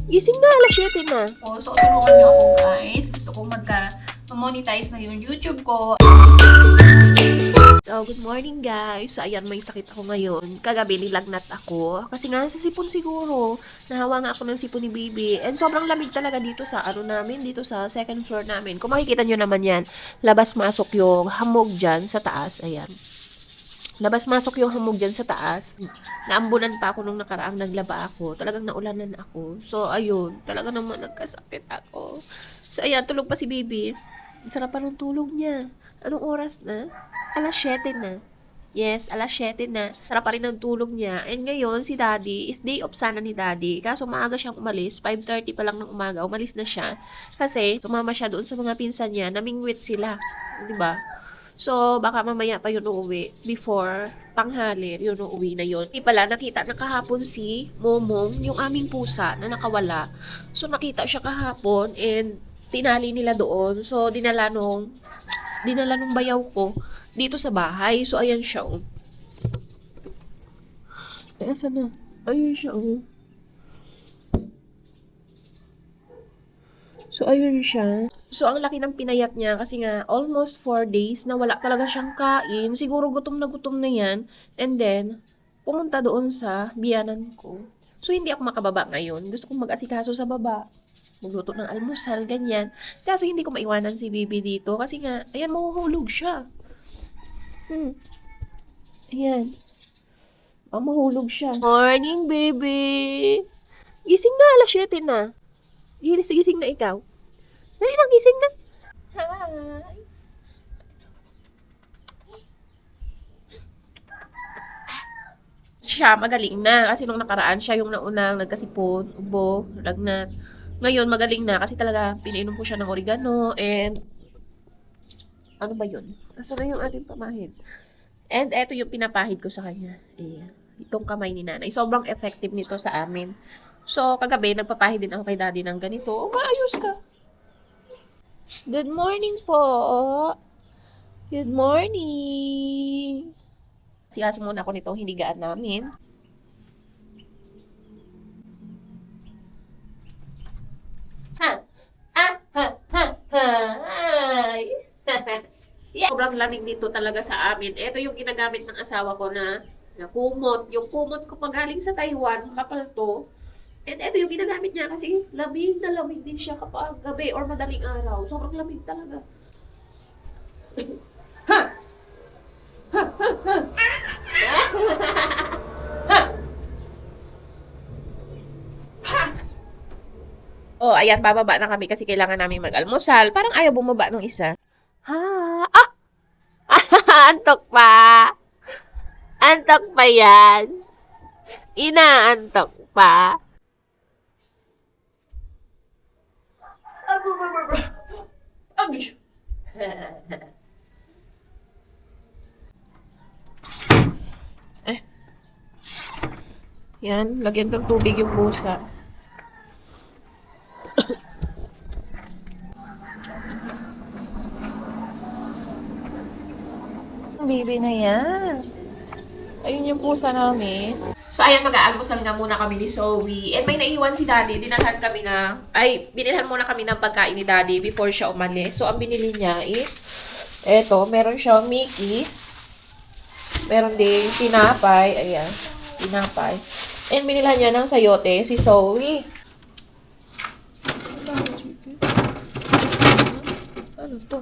Gising na, alas 7 na. So, tulungan niyo ako guys. Gusto kong monetize na yung YouTube ko. So, good morning guys. So, ayan, may sakit ako ngayon. Kagabi, nilagnat ako. Kasi nga, sa sipon siguro. Nahawa nga ako ng sipon ni Bibi. And sobrang lamig talaga dito sa, dito sa second floor namin. Kung makikita nyo naman yan, labas-masok yung hamog dyan sa taas. Ayan. Labas-masok yung hamog dyan sa taas. Naambunan pa ako nung nakaraang naglaba ako. Talagang naulanan ako. So, ayun. Talaga naman nagkasakit ako. So, ayan, tulog pa si Bibi. Ang sarap pa ng tulog niya. Anong oras na? Alas 7 na. Yes, alas 7 na. Sarap pa rin ang tulog niya. And ngayon, si Daddy, is day off sana ni Daddy. Kaso maaga siyang umalis. 5:30 pa lang ng umaga. Umalis na siya. Kasi, sumama siya doon sa mga pinsan niya. Namingwit sila. Diba? So, baka mamaya pa yun uuwi. Before tanghali, yun uuwi na yun. Di pala, nakita na kahapon si Momong, yung aming pusa na nakawala. So, nakita siya kahapon and tinali nila doon. So, dinala nung bayaw ko dito sa bahay. So, ayan siya, oh. Eh, asan na? Ayun siya, oh. So, ayun siya. So, ang laki ng pinayat niya kasi nga almost 4 days na wala talaga siyang kain. Siguro gutom na yan. And then, pumunta doon sa biyanan ko. So, hindi ako makababa ngayon. Gusto kong mag-asikaso sa baba. Magluto ng almusal, ganyan. Kaso, hindi ko maiwanan si Bibi dito. Kasi nga, ayan, mahuhulog siya. Ayan. Mahulog siya. Morning, baby! Gising na, alas 7 na. Gising na ikaw. Dali lang, gising na. Hi! Siya, magaling na. Kasi nung nakaraan, siya yung naunang nagkasipon, ubo, lagnat. Ngayon, magaling na. Kasi talaga, pinainom ko siya ng oregano and ano ba yun? Asa na yung ating pamahid? And eto yung pinapahid ko sa kanya. Ayan. Itong kamay ni nanay. Sobrang effective nito sa amin. So, kagabi, nagpapahid din ako kay daddy ng ganito. Oh, maayos ka. Good morning po. Good morning. Siyaso muna ako nitong hinigaan namin. Ha? Ah, ha, ha, ha. Hi. Yeah. Sobrang lamig dito talaga sa amin. Ito yung ginagamit ng asawa ko na kumot. Yung kumot ko pagaling sa Taiwan, kapal to. And ito yung ginagamit niya kasi lamig na lamig din siya kapag gabi or madaling araw. Sobrang lamig talaga. Ha! Ha! Ha! Ha! Ha! Oh, ayan, bababa na kami kasi kailangan namin mag-almusal. Parang ayaw bumaba nung isa. Ha! Ah! Antok pa! Antok pa yan! Inaantok pa! Yan, lagyan ng tubig yung pusa. Baby na yan. Ayun yung pusa namin. So, ayan, mag-aalmusal nga muna kami ni Zoe. And may naiwan si Daddy. Binilhan muna kami ng pagkain ni Daddy before siya umalis. So, ang binili niya is, eto, meron siyang Mickey. Meron ding tinapay. Ayan, tinapay. And binilhan niya ng sayote si Zoe. Ano to?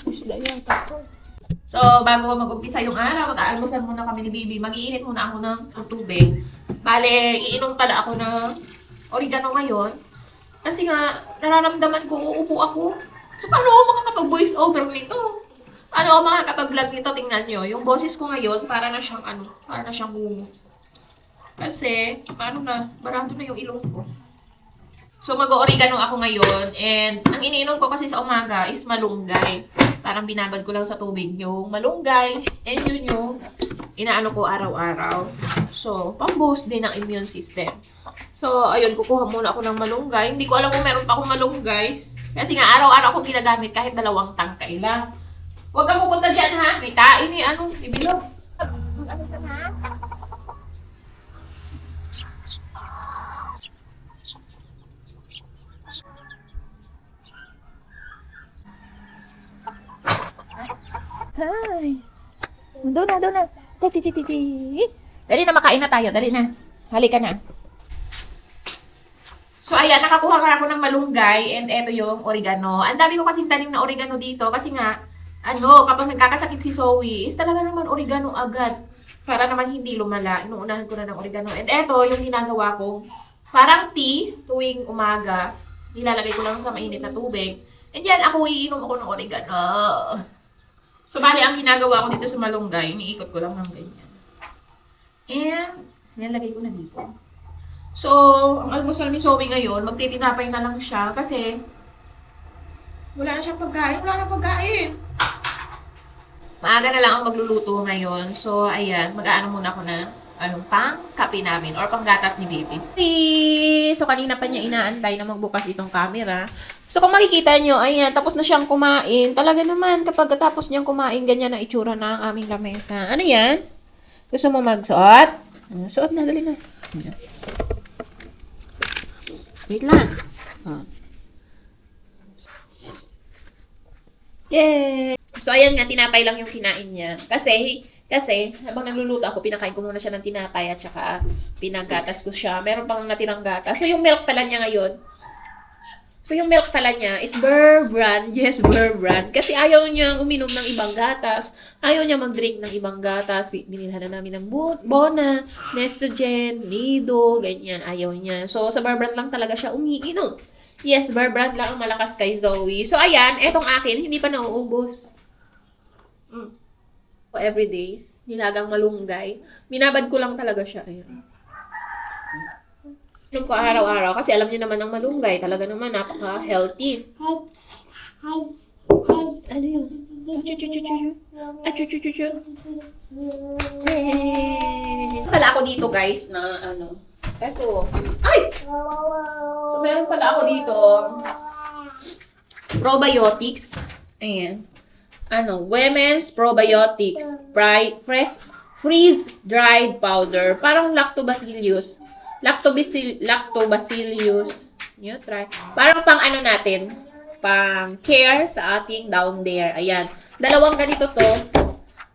Isda yata to. So, bago mag-umpisa yung araw, mag-aalmusal muna kami ni Bibi. Mag-iinit muna ako ng tubig. Bale, iinom pala ako ng oregano ngayon. Kasi nga, nararamdaman ko, uupo ako. So, paano ako makakapag-voice over nito? Paano ako makakapag-vlog nito? Tingnan nyo. Yung boses ko ngayon, para na siyang humo. Kasi, barado na yung ilong ko. So, mag-oregano ako ngayon. And, ang iniinom ko kasi sa umaga is malunggay. Parang binabad ko lang sa tubig yung malunggay. And yun yung inaano ko araw-araw. So, pang-boost din ng immune system. So, ayun, kukuha muna ako ng malunggay. Hindi ko alam kung meron pa akong malunggay. Kasi nga, araw-araw ko ginagamit kahit 2 tangkay lang. Huwag kang pupunta dyan, ha? May tain ibilog. Ano ka na? Doon na, doon na. Dali na, makain na tayo. Dali na. Halika na. So, ayan, nakakuha nga ako ng malunggay and eto yung oregano. Ang dami ko kasing tanim na oregano dito kasi nga, kapag nagkakasakit si Zoe, is talaga naman oregano agad. Para naman hindi lumala. Inuunahan ko na ng oregano. And eto, yung ginagawa kong parang tea tuwing umaga. Nilalagay ko lang sa mainit na tubig. And yan, iinom ako ng oregano. So, bali, ang ginagawa ko dito sa malunggay, iniikot ko lang ng ganyan. And, nilalagay ko na dito. So, ang almusal ni Zoe ngayon, magtitinapay na lang siya kasi wala na siyang pagkain. Wala na pagkain. Maaga na lang ang magluluto ngayon. So, ayan, mag-aano muna ako na pang kape namin or pang gatas ni baby. So, kanina pa niya inaantay na magbukas itong camera. So, kung makikita nyo, ayan, tapos na siyang kumain. Talaga naman, kapag tapos niyang kumain, ganyan ang itsura na ang aming lamesa. Ano yan? Gusto mo magsuot? Suot na, dali na. Wait lang. Yay! So, ayan nga, tinapay lang yung kinain niya. Kasi, habang nagluluto ako, pinakain ko muna siya ng tinapay at saka pinagatas ko siya. Meron pang natirang gatas. So, yung milk pala niya ngayon. Is Burr Brand. Yes, Burr Brand. Kasi ayaw niya uminom ng ibang gatas. Ayaw niya mag-drink ng ibang gatas. Binilhan na namin ng Bona, Nestogen, Nido, ganyan. Ayaw niya. So, sa Burr Brand lang talaga siya umiinom. Yes, Burr Brand lang ang malakas kay Zoe. So, ayan, etong akin, hindi pa nauubos. Everyday, nilagang malunggay. Minabad ko lang talaga siya. Ayan. Inom ko araw-araw kasi alam niyo naman ang malunggay. Talaga naman, napaka-healthy. Ano yun? Pala ako dito, guys, na eto. Ay! So, meron pala ako dito. Probiotics. Ayan. Women's probiotics. Freeze-dried powder. Parang lactobacillus. Lactobacillus. Yun, try. Parang pang natin. Pang care sa ating down there. Ayan. Dalawang ganito to.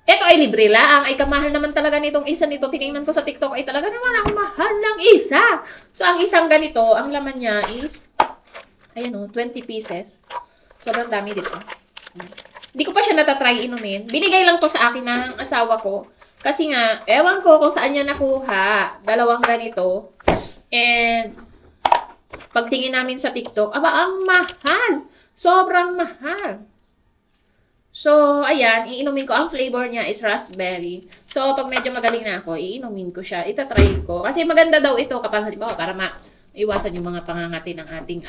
Ito ay libre lang. Ay kamahal naman talaga nitong isa nito. Tinignan ko sa TikTok. Ay talaga naman ang mahal ng isa. So, ang isang ganito, ang laman niya is, ayan 20 pieces. Sobrang dami dito. Hindi ko pa siya natatry inumin. Binigay lang to sa akin ng asawa ko. Kasi nga, ewan ko kung saan niya nakuha. Dalawang ganito. And, pagtingin namin sa TikTok, ang mahal. Sobrang mahal. So, ayan, iinumin ko. Ang flavor niya is raspberry. So, pag medyo magaling na ako, iinumin ko siya. Itatry ko. Kasi maganda daw ito kapag, halimbawa, para maiwasan yung mga pangangati ng ating,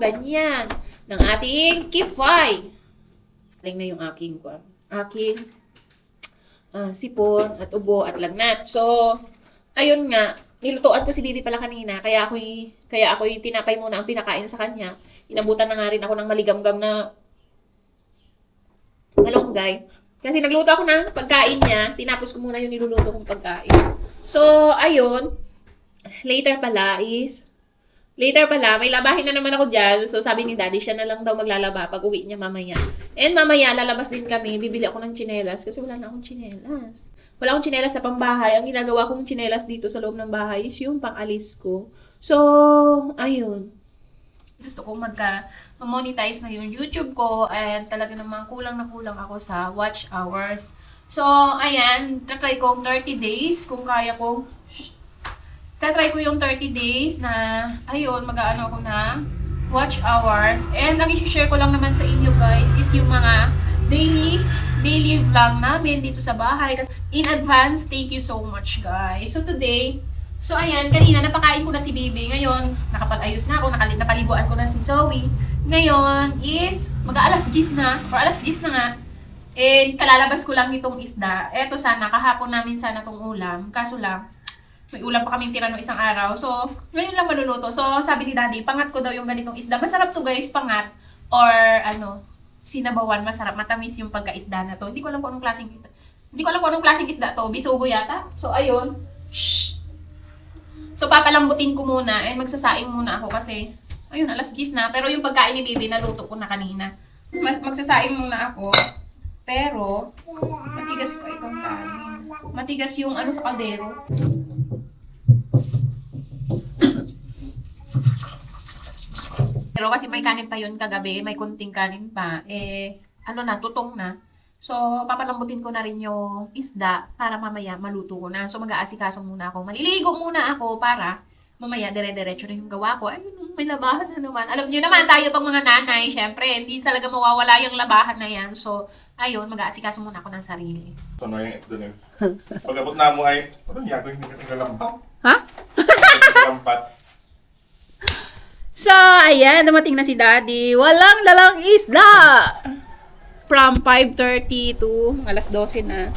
ganyan. Ng ating kifay. Galing na yung aking sipon at ubo at lagnat. So, ayun nga, nilutuan ko si Bibi pala kanina, kaya ako yung tinapay muna ang pinakain sa kanya. Inabutan na nga rin ako ng maligamgam na malunggay. Kasi nagluto ako ng pagkain niya, tinapos ko muna yung niluluto kong pagkain. So, ayun, later pala, may labahin na naman ako dyan. So, sabi ni Daddy, siya na lang daw maglalaba pag uwi niya mamaya. And mamaya, lalabas din kami. Bibili ako ng tsinelas kasi wala na akong tsinelas. Wala akong tsinelas na pambahay. Ang ginagawa kong tsinelas dito sa loob ng bahay is yung pang-alis ko. So, ayun. Gusto kong monetize na yung YouTube ko and talaga namang kulang na kulang ako sa watch hours. So, ayan. Tatry ko 30 days kung kaya ko. Tatry ko yung 30 days na, ayun, mag-aano ako na watch hours. And ang i-share ko lang naman sa inyo guys is yung mga daily vlog namin dito sa bahay. In advance, thank you so much guys. So today, ayan, kanina napakain ko na si Baby. Ngayon, nakapag-ayos na ako, napaliguan ko na si Zoe. Ngayon is mag-aalas 10 na, or alas 10 na nga. And kalalabas ko lang itong isda. Eto sana, kahapon namin sana tong ulam. Kaso lang, may ulam pa kaming tira no isang araw. So, ngayon lang maluluto. So, sabi ni Daddy, pangat ko daw yung ganitong isda. Masarap to guys, pangat. Or, sinabawan, masarap. Matamis yung pagka-isda na to. Hindi ko alam kung anong klaseng isda to. Bisugo yata. So, ayun. Shh! So, papalambutin ko muna. And magsasaing muna ako kasi, alas 10 na. Pero yung pagkain ni Baby, naluto ko na kanina. Magsasaing muna ako. Pero, matigas pa itong kanin. Matigas yung ano sa kaldero. Pero kasi may kanin pa yun kagabi, may kunting kanin pa, ano na, tutong na. So, papalambutin ko na rin yung isda para mamaya maluto ko na. So, mag-aasikaso muna ako. Maliligo muna ako para mamaya dire-diretso na yung gawa ko. Ayun, may labahan na naman. Alam niyo naman, tayo pang mga nanay, syempre, hindi talaga mawawala yung labahan na yan. So, ayun, mag-aasikaso muna ako ng sarili. So, no, yung doon yun. Pag-abot na mo ay, ano niya, kung hindi ka tinggalampat? Ha? Tinggalampat. So, ayan, dumating na si Daddy. Walang dalang isda! From 5:30 to alas 12 na.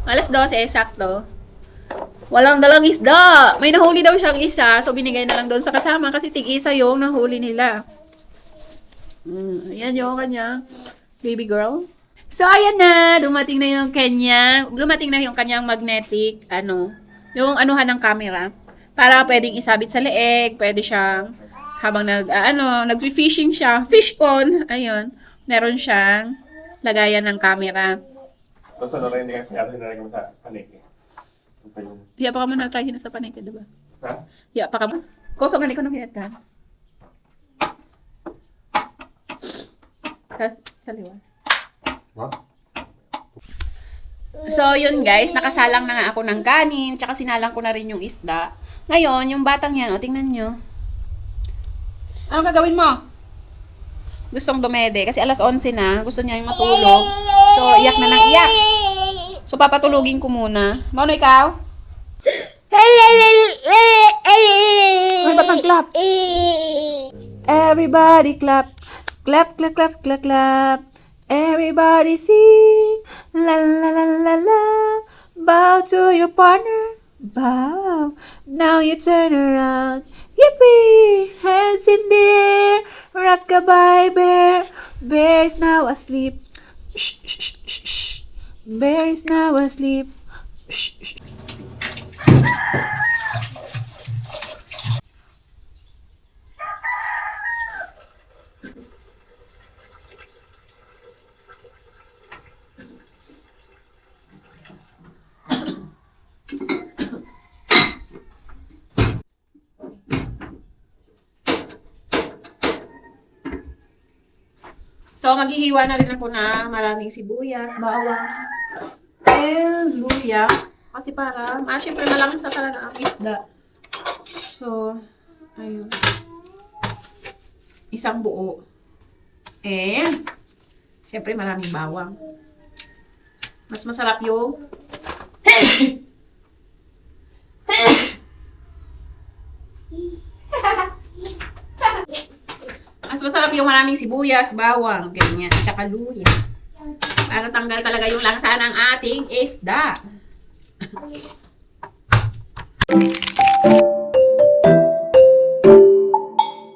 Alas 12, sakto. Walang dalang isda! May nahuli daw siyang isa, so binigay na lang doon sa kasama kasi tig-isa yung nahuli nila. Ayan yung kanya baby girl. So, ayan na. Dumating na yung kanyang magnetic, yung anuhan ng camera. Para pwedeng isabit sa leeg, pwede siyang habang nag-fishing siya, fish on, ayun, meron siyang lagayan ng camera. Tapos ano rin, hindi ka sinari mo sa paniki. Ano pa yun? Hiya pa ka mo na-try na sa panike, diba? Ha? Hiya pa ka mo. Kusok na ko ng hiyat ka. Tapos, sa liwa. What? So, yun guys, nakasalang na nga ako ng kanin, tsaka sinalang ko na rin yung isda. Ngayon, yung batang yan, tingnan nyo. Anong gagawin mo? Gustong dumede, kasi alas 11 na, gusto niya yung matulog. So, iyak na ng iyak. So, papatulugin ko muna. Mano, ikaw? Ay, ba't nag-clap? Everybody clap. Clap, clap, clap, clap, clap. Everybody sing. La la la la la. Bow to your partner. Bow. Now you turn around. Yippee! Hands in the air. Rock-a-bye bear. Bear is now asleep. Shh, shh, shh, shh. Bear is now asleep. Shh, shh. So, maghihiwa na rin ako na maraming sibuyas, bawang, and luya. Kasi para, syempre malamang sa talaga ang isda. So, ayun. Isang buo. And, syempre maraming bawang. Mas masarap yung mas masarap yung maraming sibuyas, bawang, ganyan, at saka luya. Para tanggal talaga yung langsa ng ating isda.